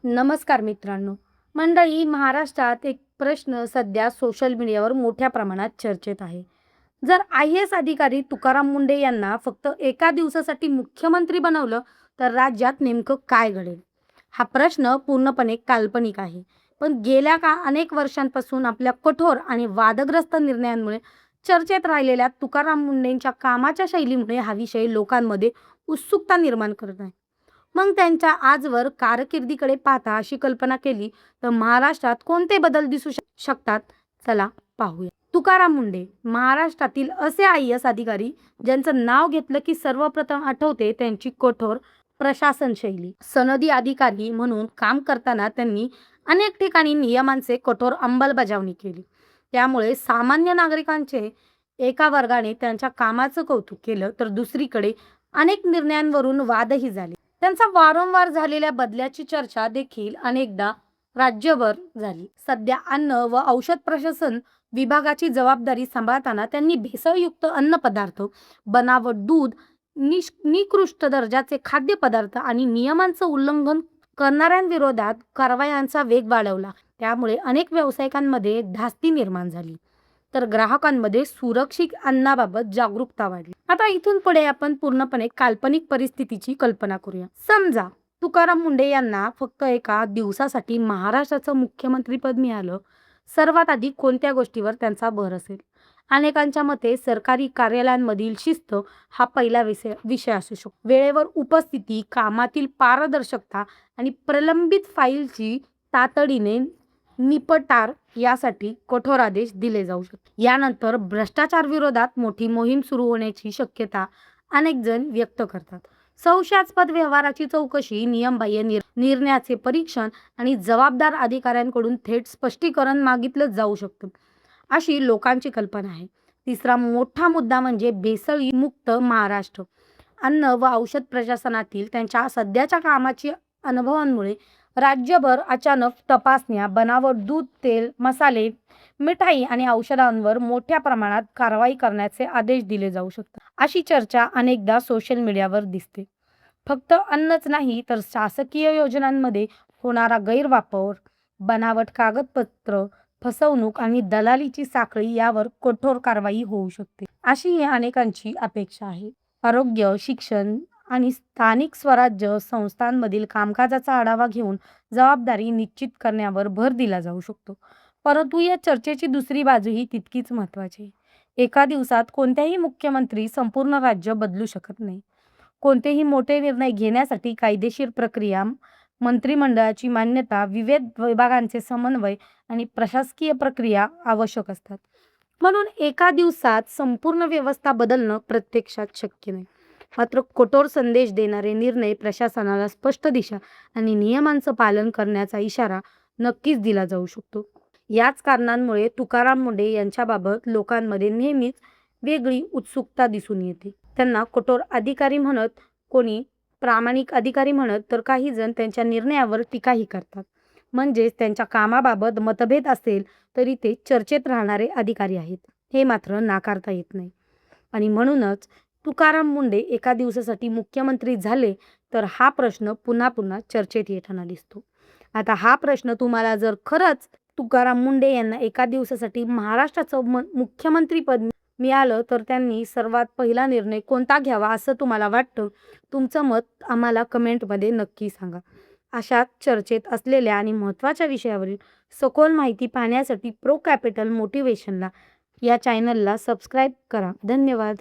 नमस्कार मित्रांनो. मंडळी, महाराष्ट्रात एक प्रश्न सध्या सोशल मीडियावर मोठ्या प्रमाणात चर्चेत आहे. जर IAS अधिकारी तुकाराम मुंढे यांना फक्त एका दिवसासाठी मुख्यमंत्री बनवलं, तर राज्यात नेमकं काय घडेल? हा प्रश्न पूर्णपणे काल्पनिक आहे. पण गेल्या अनेक वर्षांपासून आपल्या कठोर आणि वादग्रस्त निर्णयांमुळे चर्चेत राहिलेल्या तुकाराम मुंढेंच्या कामाच्या शैलीमुळे हा विषय लोकांमध्ये उत्सुकता निर्माण करत आहे. मग त्यांच्या आजवर कारकिर्दीकडे पाहता अशी कल्पना केली तर महाराष्ट्रात कोणते बदल दिसू शकतात? चला पाहूया. तुकाराम मुंढे महाराष्ट्रातील असे IAS अधिकारी ज्यांचं नाव घेतलं की सर्वप्रथम आठवते त्यांची कठोर प्रशासन शैली. सनदी अधिकारी म्हणून काम करताना त्यांनी अनेक ठिकाणी नियमांचे कठोर अंमलबजावणी केली. त्यामुळे सामान्य नागरिकांचे एका वर्गाने त्यांच्या कामाचं कौतुक केलं तर दुसरीकडे अनेक निर्णयांवरून वादही झाले. त्यांचा वारंवार झालेल्या बदल्याची चर्चा देखील अनेकदा राज्यभर झाली. सध्या अन्न व औषध प्रशासन विभागाची जबाबदारी सांभाळताना त्यांनी भेसळयुक्त अन्नपदार्थ, बनावट दूध, निकृष्ट दर्जाचे खाद्यपदार्थ आणि नियमांचं उल्लंघन करणाऱ्यांविरोधात कारवायांचा वेग वाढवला. त्यामुळे अनेक व्यावसायिकांमध्ये धास्ती निर्माण झाली, तर ग्राहकांमध्ये सुरक्षित अन्नाबाबत जागरूकता वाढली. आता इथून पुढे आपण पूर्णपणे काल्पनिक परिस्थितीची कल्पना करूया. समजा तुकाराम मुंढे यांना फक्त एका दिवसासाठी महाराष्ट्राचं मुख्यमंत्रीपद मिळालं. सर्वात आधी कोणत्या गोष्टीवर त्यांचा भर असेल? अनेकांच्या मते सरकारी कार्यालयांमधील शिस्त हा पहिला विषय असू शकतो. वेळेवर उपस्थिती, कामातील पारदर्शकता आणि प्रलंबित फाईलची तातडीने निपटार यासाठी कठोर आदेश दिले जाऊ शकतात. यानंतर भ्रष्टाचार विरोधात मोठी मोहीम सुरू होण्याची शक्यता अनेक जण व्यक्त करतात. संशयास्पद व्यवहाराची चौकशी, नियमबाह्य निर्णयाचे परीक्षण आणि जबाबदार अधिकाऱ्यांकडून थेट स्पष्टीकरण मागितलं जाऊ शकतं, अशी लोकांची कल्पना आहे. तिसरा मोठा मुद्दा म्हणजे भेसळमुक्त महाराष्ट्र. अन्न व औषध प्रशासनातील त्यांच्या सध्याच्या कामाची अनुभवांमुळे राज्यभर अचानक तपासण्या, बनावट दूध, तेल, मसाले, मिठाई आणि औषधांवर मोठ्या प्रमाणात कारवाई करण्याचे आदेश दिले जाऊ शकतात, अशी चर्चा अनेकदा सोशल मीडियावर दिसते. फक्त अन्नच नाही तर शासकीय योजनांमध्ये होणारा गैरवापर, बनावट कागदपत्र, फसवणूक आणि दलालीची साखळी यावर कठोर कारवाई होऊ शकते, अशी ही अनेकांची अपेक्षा आहे. आरोग्य, शिक्षण आणि स्थानिक स्वराज्य संस्थांमधील कामकाजाचा आढावा घेऊन जबाबदारी निश्चित करण्यावर भर दिला जाऊ शकतो. परंतु या चर्चेची दुसरी बाजूही तितकीच महत्त्वाची आहे. एका दिवसात कोणत्याही मुख्यमंत्री संपूर्ण राज्य बदलू शकत नाही. कोणतेही मोठे निर्णय घेण्यासाठी कायदेशीर प्रक्रिया, मंत्रिमंडळाची मान्यता, विविध विभागांचे समन्वय आणि प्रशासकीय प्रक्रिया आवश्यक असतात. म्हणून एका दिवसात संपूर्ण व्यवस्था बदलणं प्रत्यक्षात शक्य नाही. मात्र कठोर संदेश देणारे निर्णय, प्रशासनाला स्पष्ट दिशा आणि नियमांचं पालन करण्याचा इशारा नक्कीच दिला जाऊ शकतो. याच कारणांमुळे तुकाराम मुंढे यांच्याबाबत लोकांमध्ये नेहमीच वेगळी उत्सुकता दिसून येते. त्यांना कठोर अधिकारी म्हणत, कोणी प्रामाणिक अधिकारी म्हणत, तर काही जण त्यांच्या निर्णयावर टीकाही करतात. म्हणजेच त्यांच्या कामाबाबत मतभेद असेल तरी ते चर्चेत राहणारे अधिकारी आहेत, हे मात्र नाकारता येत नाही. आणि म्हणूनच तुकाराम मुंढे एका दिवसासाठी मुख्यमंत्री झाले तर हा प्रश्न पुन्हा पुन्हा चर्चेत येताना दिसतो. आता हा प्रश्न तुम्हाला जर खरंच तुकाराम मुंढे यांना एका दिवसासाठी महाराष्ट्राचं मुख्यमंत्रीपद मिळालं तर त्यांनी सर्वात पहिला निर्णय कोणता घ्यावा असं तुम्हाला वाटतं? तुमचं मत आम्हाला कमेंटमध्ये नक्की सांगा. अशाच चर्चेत असलेल्या आणि महत्त्वाच्या विषयावरील सखोल माहिती पाहण्यासाठी प्रो कॅपिटल मोटिवेशनला या चॅनलला सबस्क्राईब करा. धन्यवाद.